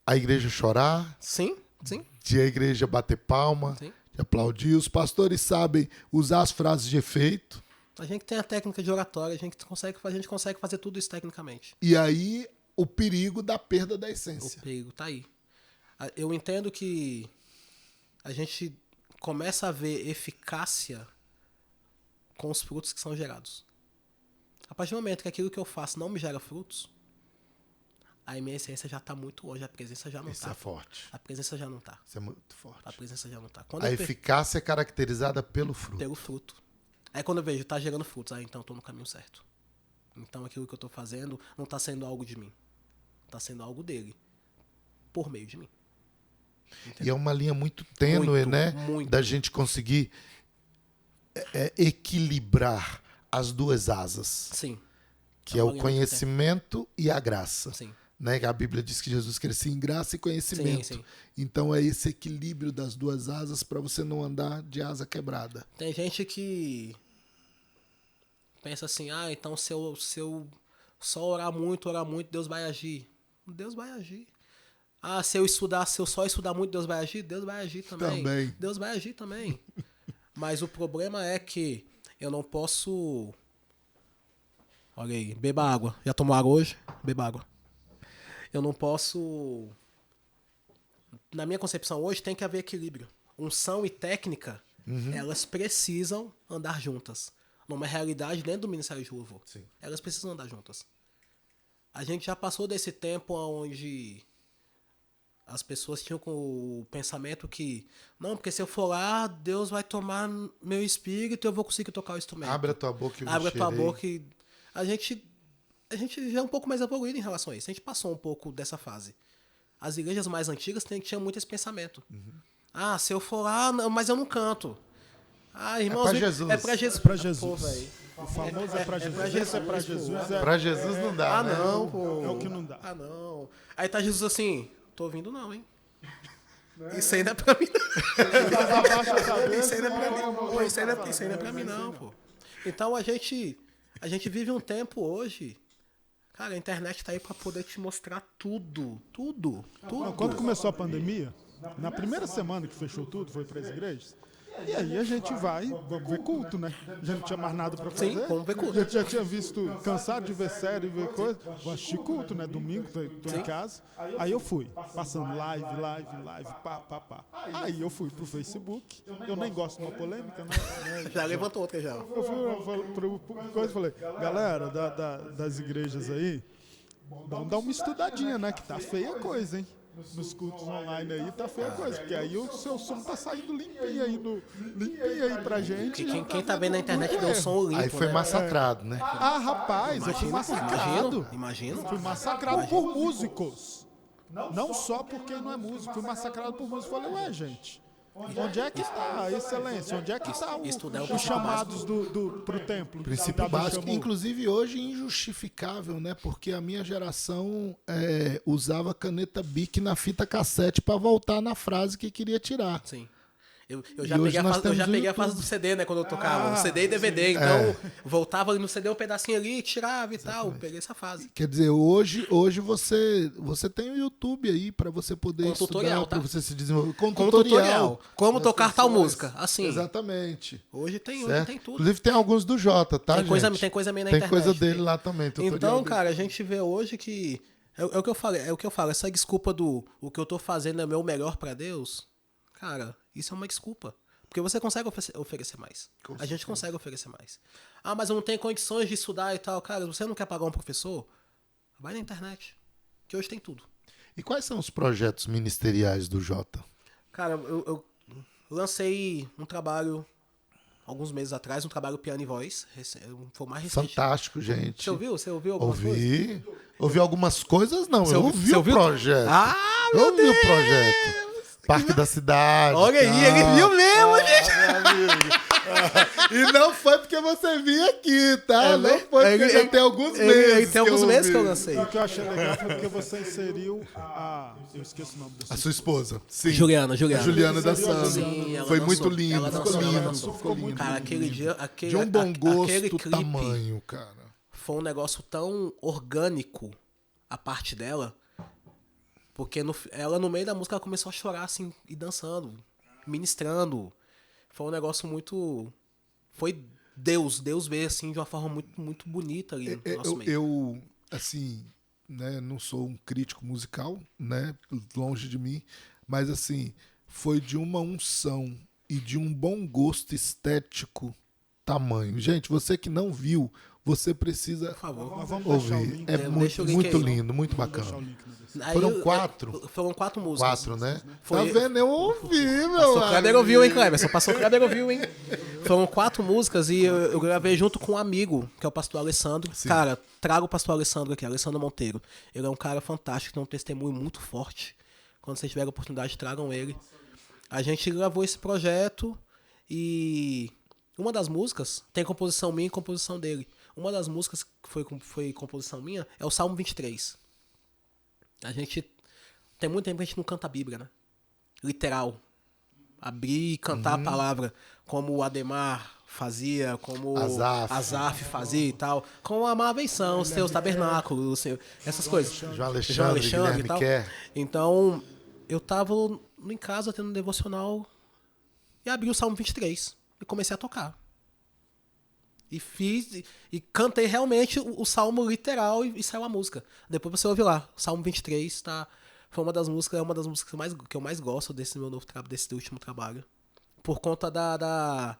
a igreja chorar, Sim. Sim. de a igreja bater palma, Sim. de aplaudir. Os pastores sabem usar as frases de efeito. A gente tem a técnica de oratória, a gente consegue fazer tudo isso tecnicamente. E aí, o perigo da perda da O essência. perigo tá aí. Eu entendo que a gente começa a ver eficácia com os frutos que são gerados. A partir do momento que aquilo que eu faço não me gera frutos, a minha essência já está muito longe, a presença já não Isso está. é forte. A presença já não está. Isso é muito forte. A presença já não está. A eficácia é caracterizada pelo fruto. Pelo fruto. Aí quando eu vejo, tá gerando frutos, então eu tô no caminho certo. Então aquilo que eu tô fazendo não tá sendo algo de mim. Tá sendo algo dele. Por meio de mim. E é uma linha muito tênue, Muito, né? muito. Da gente conseguir equilibrar as duas asas, Sim. que é o conhecimento e a graça. Sim. Né? A Bíblia diz que Jesus crescia em graça e conhecimento. Sim. Então é esse equilíbrio das duas asas para você não andar de asa quebrada. Tem gente que pensa assim, então se eu só orar muito, Deus vai agir. Deus vai agir. Se eu só estudar muito, Deus vai agir? Deus vai agir também. Deus vai agir também. Mas o problema é que eu não posso... Olha aí, beba água. Já tomou água hoje? Beba água. Eu não posso... Na minha concepção hoje tem que haver equilíbrio. Unção e técnica, elas precisam andar juntas. Numa realidade dentro do Ministério de Louvor. Sim. Elas precisam andar juntas. A gente já passou desse tempo onde as pessoas tinham com o pensamento que não, porque se eu for lá, Deus vai tomar meu espírito e eu vou conseguir tocar o instrumento. Abre a tua boca e eu Abre a tua boca e... A gente já é um pouco mais evoluído em relação a isso. A gente passou um pouco dessa fase. As igrejas mais antigas tinham muito esse pensamento. Se eu for lá, mas eu não canto. Irmãos, pra Jesus. É pra Jesus. É pra Jesus. Pô, velho. O famoso é pra Jesus, é pra Jesus. Pra Jesus não dá, Ah, né? não, pô. É o que não dá. Ah, não. Aí tá Jesus assim, tô ouvindo não, hein? Isso aí não é pra mim, não. Abaixa a cabeça. Isso aí não é pra mim. Pô, isso aí não é pra mim, não, pô. Então a gente vive um tempo hoje. Cara, a internet tá aí pra poder te mostrar tudo. Tudo. Não, quando começou a pandemia, na primeira semana que fechou tudo, foi para as igrejas. E aí a gente vamos ver culto, né? A gente não tinha mais nada para fazer. Sim, vamos ver culto. A gente já tinha visto, cansado de ver série e ver coisa. Vou assistir culto, né? Domingo, tô em casa. Aí eu fui, passando live, pá. Aí eu fui pro Facebook. Eu nem gosto de uma polêmica, né? Já levantou outra já. Eu fui pro coisa e falei, galera das igrejas aí, vamos dar uma estudadinha, né? Que tá feia a coisa, hein? Nos cultos online aí tá feia a coisa, porque aí o seu som tá saindo limpinho aí pra gente. Quem tá vendo na internet deu um som limpo, Aí foi né? massacrado, né? Ah, rapaz, eu fui massacrado. Imagina. Fui massacrado por músicos. Não só porque não é músico, fui massacrado por músicos. Falei, ué, gente, onde é que está a excelência? Onde é que está os chamados pro templo? Princípio básico, inclusive hoje injustificável, né? Porque a minha geração usava caneta Bic na fita cassete para voltar na frase que queria tirar. Sim. Eu já peguei a fase do CD, né, quando eu tocava. CD e DVD, então voltava ali no CD um pedacinho ali, tirava e tal. Peguei essa fase. Quer dizer, hoje você tem o YouTube aí para você poder estudar, tutorial, para tá? você se desenvolver. Com tutorial. Como tocar tal música, assim. Exatamente. Hoje tem tudo. Inclusive tem alguns do Jota, tá, gente? Tem coisa meio na tem internet. Tem coisa dele lá também. Então, cara, a gente vê hoje que... É o que eu falo, essa desculpa do o que eu tô fazendo é meu melhor pra Deus, cara, isso é uma desculpa. Porque você consegue oferecer mais. A gente consegue oferecer mais. Ah, mas eu não tenho condições de estudar e tal. Cara, você não quer pagar um professor? Vai na internet, que hoje tem tudo. E quais são os projetos ministeriais do Jota? Cara, eu lancei um trabalho... alguns meses atrás, um trabalho piano e voz. Foi o mais recente. Fantástico, gente. Você ouviu algumas coisas? Ouvi algumas coisas, não. Você eu ouviu- ouvi você o ouviu? projeto. Ah, eu meu ouvi Deus! o projeto. Parque da Cidade. Olha aí, ele viu mesmo, gente. Meu amigo. E não foi porque você vinha aqui, tá? Não foi porque já tem alguns meses. Ele tem alguns meses que eu lancei. O que eu achei legal foi porque você inseriu eu esqueci o nome da A sua esposa. Sim. Juliana. A Juliana dançando. Sim, ela Foi dançou. muito lindo. Ela Ficou dançou, ela lindo. dançou. Ficou lindo. Cara, aquele dia... De um bom gosto, aquele clipe tamanho, cara. foi um negócio tão orgânico, a parte dela, porque ela, no meio da música, ela começou a chorar, assim, e dançando, ministrando. Foi um negócio muito... Foi Deus veio, assim, de uma forma muito, muito bonita ali no nosso meio. Eu, assim, né, não sou um crítico musical, né, longe de mim, mas, assim, foi de uma unção e de um bom gosto estético tamanho. Gente, você que não viu, você precisa Por favor. Nós vamos deixar o ouvir. link. É deixa o link muito aí. lindo, muito Vamos deixar o bacana. link na descrição. Aí Foram 4? Foram 4 músicas. 4, né? Foi- Tá vendo? Eu ouvi, meu Passou o Kleber ouviu, hein, amigo. Kleber? Passou o Kleber ouviu, hein? Foram 4 músicas e eu gravei junto com um amigo, que é o pastor Alessandro. Sim. Cara, traga o pastor Alessandro aqui, Alessandro Monteiro. Ele é um cara fantástico, tem um testemunho muito forte. Quando vocês tiverem a oportunidade, tragam ele. A gente gravou esse projeto e uma das músicas tem composição minha e composição dele. Uma das músicas que foi composição minha é o Salmo 23. A gente... Tem muito tempo que a gente não canta a Bíblia, né? Literal. Abrir e cantar a palavra como o Ademar fazia, como Asaf fazia e tal. Como a Amáveis são os teus tabernáculos, essas coisas. João Alexandre, Guilherme e tal. Kerr. Então, eu tava em casa tendo um devocional e abri o Salmo 23 e comecei a tocar. E fiz, e cantei realmente o salmo literal e saiu a música. Depois você ouve lá, o Salmo 23 tá... Foi uma das músicas que eu mais gosto desse meu novo trabalho, desse último trabalho. Por conta da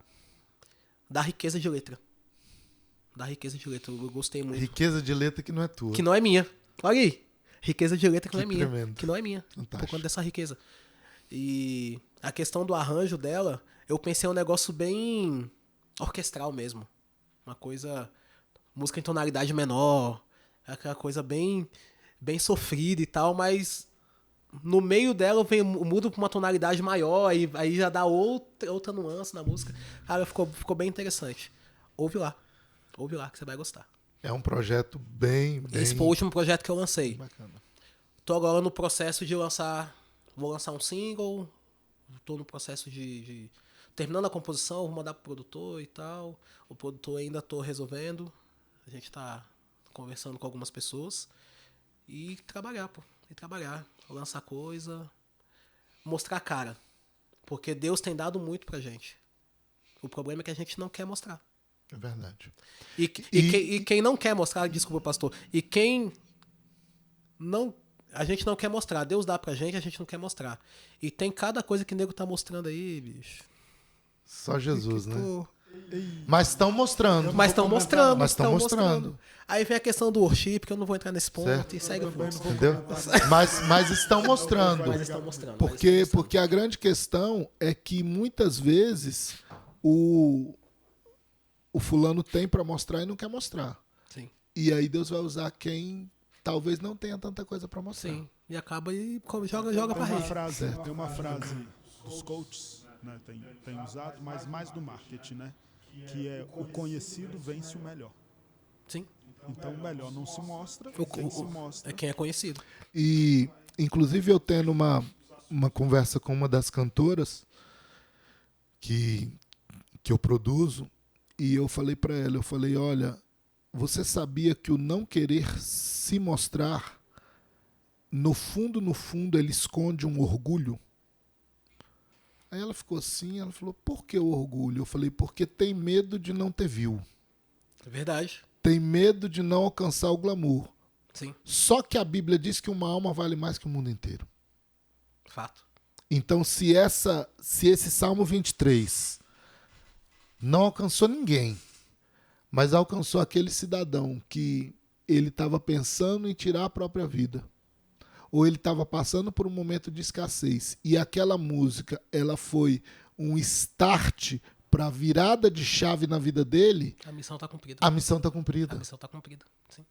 riqueza de letra. Da riqueza de letra, eu gostei muito. Riqueza de letra que não é tua. Que não é minha. Olha aí. Riqueza de letra que não é minha. tremendo. Que não é minha. Fantástico. Por conta dessa riqueza. E a questão do arranjo dela, eu pensei um negócio bem orquestral mesmo. Uma coisa... Música em tonalidade menor. Aquela coisa bem sofrida e tal, mas... No meio dela eu mudo pra uma tonalidade maior, aí já dá outra nuance na música. Cara, ficou bem interessante. Ouve lá. Ouve lá que você vai gostar. É um projeto bem Esse foi o último projeto que eu lancei. bacana. Tô agora no processo de lançar... Vou lançar um single. Tô no processo de terminando a composição, vou mandar pro produtor e tal. O produtor ainda tô resolvendo. A gente tá conversando com algumas pessoas. E trabalhar, pô. E trabalhar. Lançar coisa. Mostrar a cara. Porque Deus tem dado muito pra gente. O problema é que a gente não quer mostrar. É verdade. E quem não quer mostrar, desculpa, pastor, e quem não... A gente não quer mostrar. Deus dá pra gente, a gente não quer mostrar. E tem cada coisa que o nego tá mostrando aí, bicho. Só Jesus, né? Pô, Mas estão mostrando. mas estão mostrando. Mas estão mostrando. Aí vem a questão do worship, que eu não vou entrar nesse ponto, Certo. e segue o fluxo. Entendeu? Mas estão mostrando. Mas estão mostrando. Porque a grande questão é que muitas vezes o fulano tem para mostrar e não quer mostrar. Sim, E aí Deus vai usar quem talvez não tenha tanta coisa para mostrar. sim. E acaba e joga pra rede. Tem uma frase dos coaches, né, tem usado, mas mais do marketing, né? Que é o conhecido vence o melhor. Sim. Então o melhor não se mostra, quem se mostra. É quem é conhecido. E, inclusive, eu tendo uma conversa com uma das cantoras que eu produzo, e eu falei para ela, olha, você sabia que o não querer se mostrar, no fundo, ele esconde um orgulho? Aí ela ficou assim, ela falou, por que o orgulho? Eu falei, porque tem medo de não ter view. É verdade. Tem medo de não alcançar o glamour. Sim. Só que a Bíblia diz que uma alma vale mais que o mundo inteiro. Fato. Então, se esse Salmo 23 não alcançou ninguém, mas alcançou aquele cidadão que ele estava pensando em tirar a própria vida, ou ele estava passando por um momento de escassez, e aquela música ela foi um start para a virada de chave na vida dele, A missão tá cumprida. a missão está cumprida. A missão tá cumprida. Sim.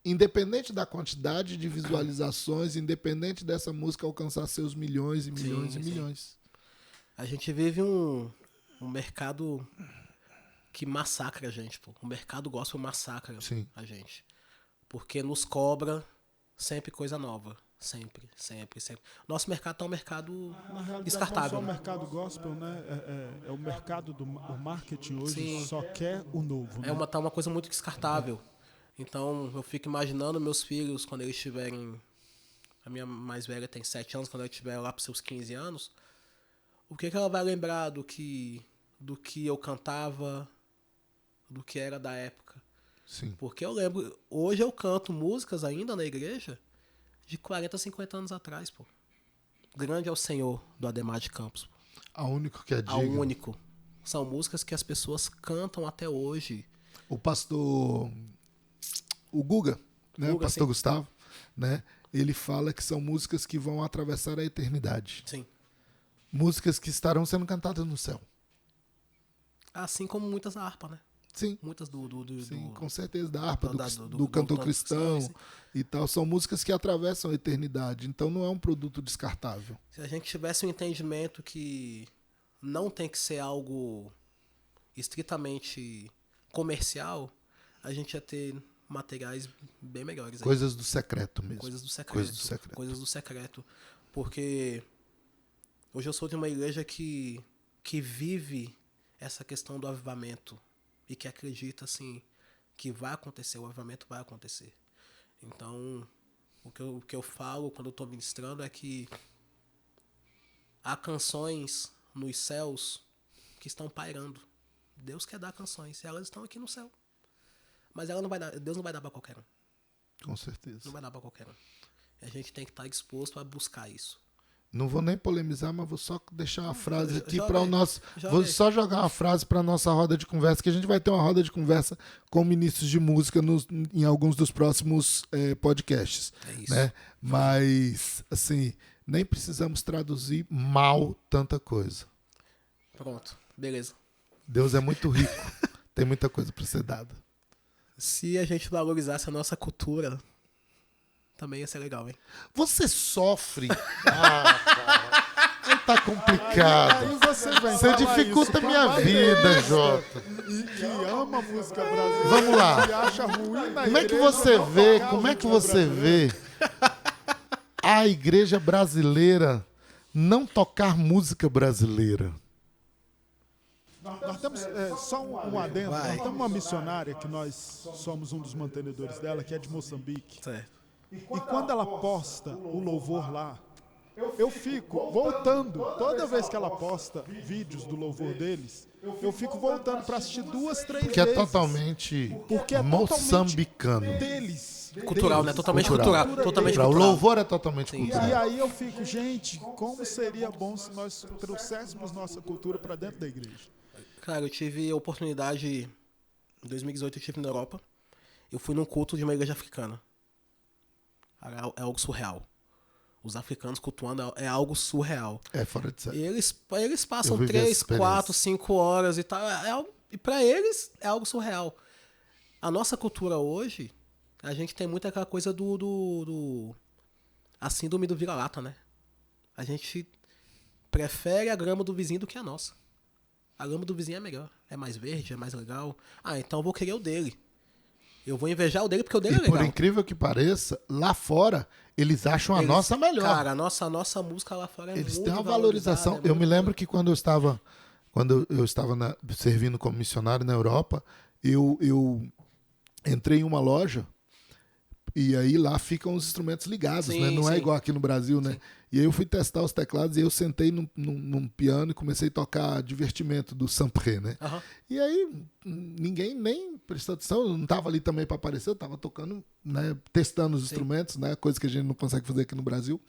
Independente da quantidade de visualizações, independente dessa música alcançar seus milhões e milhões Sim, e sim. milhões. A gente vive um mercado que massacra a gente, pô. O mercado gospel massacra Sim. a gente. Porque nos cobra sempre coisa nova. Sempre, sempre, sempre. Nosso mercado tá um mercado Na realidade, descartável. não só o mercado gospel, né? É o mercado do marketing hoje Sim. só quer o novo. Né? Tá uma coisa muito descartável. Então, eu fico imaginando meus filhos, quando eles tiverem... A minha mais velha tem 7 anos, quando ela estiver lá para seus 15 anos, o que ela vai lembrar do que eu cantava, do que era da época? Sim. Porque eu lembro... Hoje eu canto músicas ainda na igreja de 40, 50 anos atrás, pô. Grande é o Senhor, do Ademar de Campos. A único que é Ao digno. único. São músicas que as pessoas cantam até hoje. O pastor... O Guga, né? Guga, o pastor sim. Gustavo, né? Ele fala que são músicas que vão atravessar a eternidade. Sim. Músicas que estarão sendo cantadas no céu. Assim como muitas da harpa, né? Sim. Muitas Sim, com certeza, da harpa, do do cantor canto cristão cristão, e tal. São músicas que atravessam a eternidade. Então não é um produto descartável. Se a gente tivesse um entendimento que não tem que ser algo estritamente comercial, a gente ia ter materiais bem melhores. Aí. Coisas do secreto mesmo. Coisas do secreto. Coisas do secreto. Coisas do secreto. Porque hoje eu sou de uma igreja que vive essa questão do avivamento. E que acredita, assim, que vai acontecer, o avivamento vai acontecer. Então, o que eu falo quando eu estou ministrando é que há canções nos céus que estão pairando. Deus quer dar canções, e elas estão aqui no céu. Mas Deus não vai dar para qualquer um. Com certeza. Não vai dar para qualquer um. E a gente tem que estar disposto a buscar isso. Não vou nem polemizar, mas vou só deixar uma frase aqui joga para o aí, nosso. joga Vou aí. só jogar uma frase para a nossa roda de conversa, que a gente vai ter uma roda de conversa com ministros de música em alguns dos próximos podcasts. É isso. Né? Mas, assim, nem precisamos traduzir mal tanta coisa. Pronto, beleza. Deus é muito rico, tem muita coisa para ser dada. Se a gente valorizasse a nossa cultura, também ia ser legal, hein? Você sofre. Ah, cara. Tá complicado. Aí você vem Você falar dificulta isso minha pra vida, baterista Jota. E que ama a música brasileira. Vamos lá. E acha ruim na Como é que igreja você não vê, tocar como é o que ritmo você brasileiro? vê a igreja brasileira não tocar música brasileira? Nós temos só um adendo. Vai. Nós temos uma missionária que nós somos um dos mantenedores dela, que é de Moçambique. Certo. E quando ela posta o louvor lá, eu fico voltando. Toda vez que ela posta vídeos do louvor deles, eu fico voltando para assistir 2, 3 Que é vezes. totalmente Porque é moçambicano. totalmente deles. Cultural, né? Totalmente cultural. Totalmente O cultural. louvor é totalmente Sim. cultural. E aí eu fico, gente, como seria bom se nós trouxéssemos nossa cultura para dentro da igreja. Cara, eu tive a oportunidade, em 2018 eu estive na Europa, eu fui num culto de uma igreja africana. Cara, é algo surreal. Os africanos cultuando é algo surreal. É fora de série. E eles passam Eu vivi essa 3, experiência. 4, 5 horas e tal. E pra eles é algo surreal. A nossa cultura hoje, a gente tem muito aquela coisa a síndrome do vira-lata, né? A gente prefere a grama do vizinho do que a nossa. A grama do vizinho é melhor. É mais verde, é mais legal. Ah, então eu vou querer o dele. Eu vou invejar o dele porque o dele é E por legal. incrível que pareça, lá fora, eles acham a Eles- nossa melhor. Cara, a nossa música lá fora é Eles muito têm uma valorizada, valorização. é Eu muito me lembro que quando eu estava servindo como missionário na Europa, eu entrei em uma loja e aí lá ficam os instrumentos ligados, Sim, né? Não é sim. igual aqui no Brasil, né? Sim. E aí eu fui testar os teclados e eu sentei num piano e comecei a tocar Divertimento do Sampré, né? Aham. E aí ninguém nem prestou atenção, eu não estava ali também para aparecer, eu estava tocando, né, testando os instrumentos, né, coisa que a gente não consegue fazer aqui no Brasil.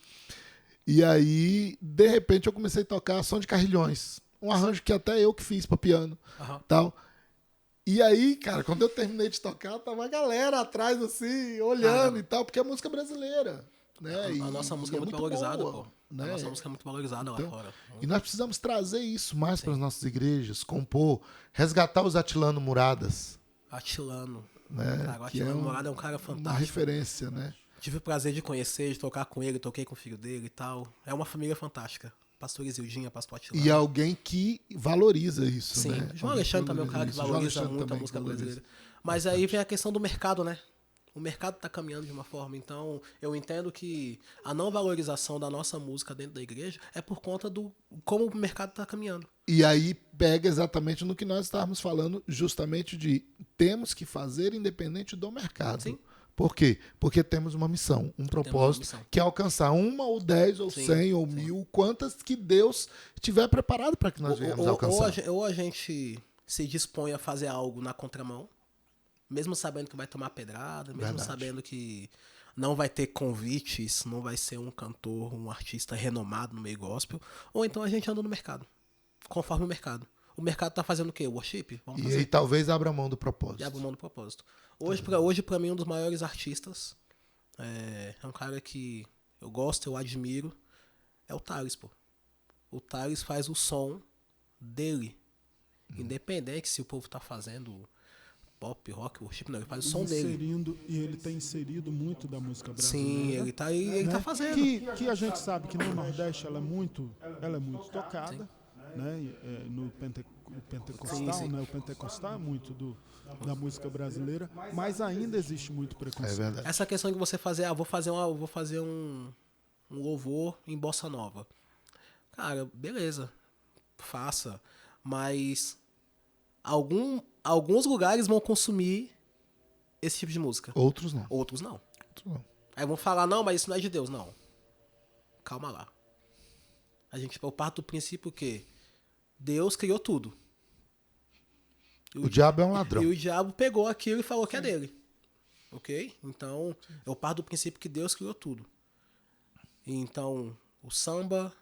E aí, de repente, eu comecei a tocar Som de Carrilhões, um arranjo que até eu que fiz para piano, Aham. tal. E aí, cara, quando eu terminei de tocar, tava a galera atrás assim, olhando Caramba. e tal, porque é música brasileira, né? A nossa música é muito valorizada, pô. A nossa música é muito valorizada Então, lá fora. E nós precisamos trazer isso mais para as nossas igrejas, compor, resgatar os Atilano Muradas, Atilano. né? Cara, o que Atilano é Morada é um cara uma fantástico. referência, né? Tive o prazer de conhecer, de tocar com ele, toquei com o filho dele e tal. É uma família fantástica. Pastor Isildinha, Pastor Atilano. E alguém que valoriza isso, Sim, né? João Alguém Alexandre também é um cara que isso. João valoriza Alexandre muito a também música valoriza. brasileira. Mas aí vem a questão do mercado, né? O mercado tá caminhando de uma forma. Então, eu entendo que a não valorização da nossa música dentro da igreja é por conta do como o mercado tá caminhando. E aí pega exatamente no que nós estávamos falando, justamente de temos que fazer independente do mercado. Sim. Por quê? Porque temos uma missão, um propósito, missão. que é alcançar 1 ou 10 ou Sim, 100 ou 1000, quantas que Deus tiver preparado para que nós venhamos alcançar. Ou a gente se dispõe a fazer algo na contramão, mesmo sabendo que vai tomar pedrada, mesmo Verdade. sabendo que não vai ter convites, não vai ser um cantor, um artista renomado no meio gospel, ou então a gente anda no mercado, conforme o mercado. O mercado tá fazendo o quê? Worship? Vamos E fazer. aí talvez abra mão do E propósito. abre mão do propósito. Hoje pra mim, um dos maiores artistas é um cara que eu gosto, eu admiro, é o Thales, pô. O Thales faz o som dele. Independente se o povo tá fazendo pop, rock, worship, não, ele faz o som dele. E ele tem inserido muito da música brasileira. Sim, ele tá fazendo. Que a gente sabe que no Nordeste ela é muito tocada, né? No pentecostal, Sim. né? O pentecostal é muito da música brasileira, mas ainda existe muito É preconceito. verdade. Essa questão de você fazer, vou fazer um louvor em bossa nova. Cara, beleza, faça, mas alguns lugares vão consumir esse tipo de música, Outros não. outros não. Outros não. Aí vão falar, não, mas isso não é de Deus, não. Calma lá. Eu parto do princípio que Deus criou tudo. O diabo é um ladrão. E o diabo pegou aquilo e falou que é dele. Ok? Então, eu parto do princípio que Deus criou tudo. E então, o samba,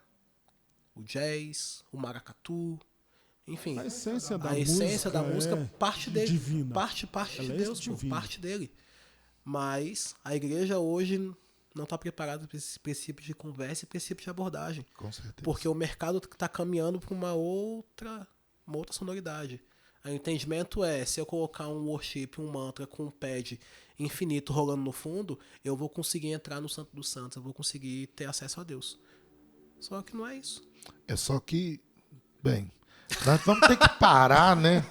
o jazz, o maracatu, enfim. A essência da música é parte dele. divina. Parte Ela de é Deus, pô, divina. parte dele. Mas a igreja hoje não está preparada para esse princípio de conversa e princípio de abordagem. Com certeza. Porque o mercado está caminhando para uma outra sonoridade. O entendimento é, se eu colocar um worship, um mantra com um pad infinito rolando no fundo, eu vou conseguir entrar no Santo dos Santos, eu vou conseguir ter acesso a Deus. Só que não é isso. É só que, bem, nós vamos ter que parar, né?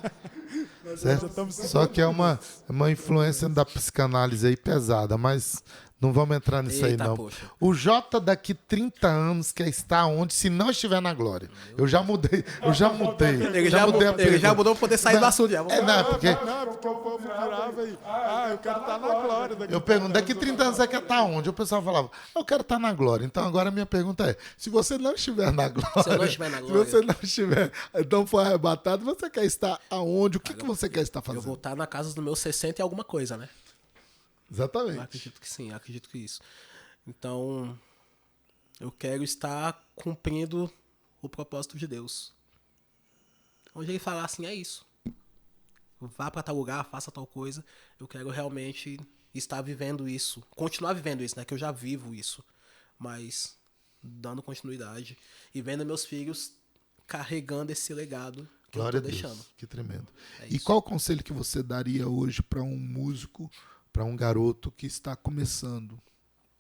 Certo? Só que é uma influência da psicanálise aí pesada, mas não vamos entrar nisso aí, Eita, não. poxa. O Jota daqui 30 anos quer estar onde se não estiver na glória. Eu já mudei. Ele já mudou pra poder sair do assunto. Já. Não, porque Porque o povo virava aí. Eu quero estar na glória. eu pergunto, daqui 30 anos você quer estar onde? O pessoal falava, eu quero estar na glória. Então agora a minha pergunta é, se você não estiver na glória, Se eu não estiver na glória. se você não estiver, então for arrebatado, você quer estar aonde? O que você quer estar Eu fazendo? vou estar na casa dos meus 60 e alguma coisa, né? Eu Exatamente. acredito que sim, acredito que isso. Então, eu quero estar cumprindo o propósito de Deus. Onde ele falar assim, é isso. Vá para tal lugar, faça tal coisa. Eu quero realmente estar vivendo isso. Continuar vivendo isso, né? Que eu já vivo isso. Mas dando continuidade. E vendo meus filhos carregando esse legado que Glória eu a tô Deus. deixando. Que tremendo. É E isso. qual o conselho que você daria hoje para um músico, para um garoto que está começando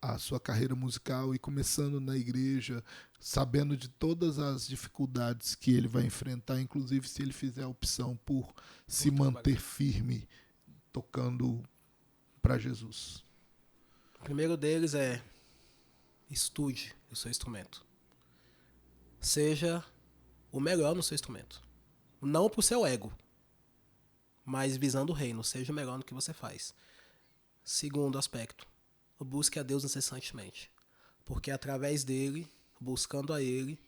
a sua carreira musical e começando na igreja, sabendo de todas as dificuldades que ele vai enfrentar, inclusive se ele fizer a opção por se manter firme tocando para Jesus? O primeiro deles é estude o seu instrumento. Seja o melhor no seu instrumento. Não pro seu ego, mas visando o reino. Seja o melhor no que você faz. Segundo aspecto, busque a Deus incessantemente. Porque através dele, buscando a ele,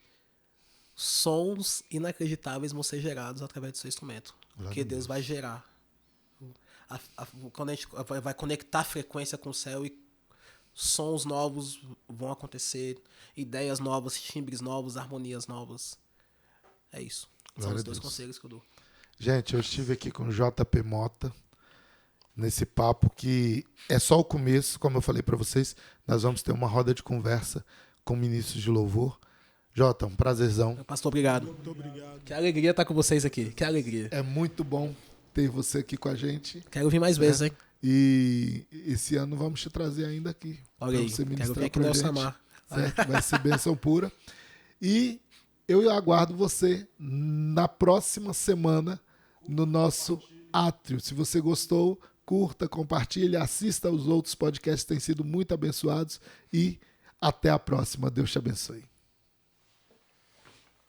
sons inacreditáveis vão ser gerados através do seu instrumento. Porque Deus vai gerar. Quando a gente vai conectar a frequência com o céu e sons novos vão acontecer, ideias novas, timbres novos, harmonias novas. É isso. São Glória os a dois Deus. conselhos que eu dou. Gente, eu estive aqui com o JP Mota nesse papo que é só o começo, como eu falei para vocês, nós vamos ter uma roda de conversa com ministros de louvor. Jota, um prazerzão. Pastor, obrigado. Muito obrigado. Que alegria estar com vocês aqui. Que alegria. É muito bom ter você aqui com a gente. Quero vir mais vezes, hein? E esse ano vamos te trazer ainda aqui. Olha aí, pra você quero ministrar ver aqui pra no gente. Samar. Certo? Vai ser bênção pura. E eu aguardo você na próxima semana no nosso átrio. Se você gostou, curta, compartilhe, assista aos outros podcasts, têm sido muito abençoados. E até a próxima. Deus te abençoe.